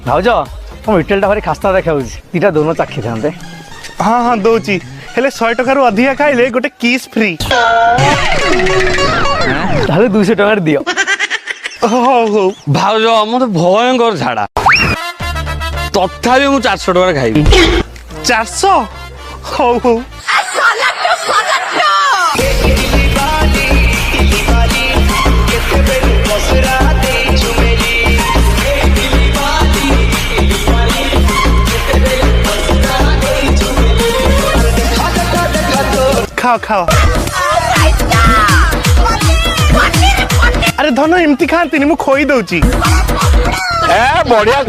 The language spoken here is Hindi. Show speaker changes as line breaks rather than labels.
भाउज तुम इटेलटा भारी खास्ता देखा दीटा दोनों चाखी था।
हाँ हाँ दौची हेले 100 टकर अधिका खाइले गोटे किस फ्री।
200 टकर दियो।
हो
भाउज मत भयंकर झाड़ा तथापि मु 400 टका खाइबी।
400 हो हो खाओ खाओ। अरे धन एमती खाती मु खोई दउची।
ए बढ़िया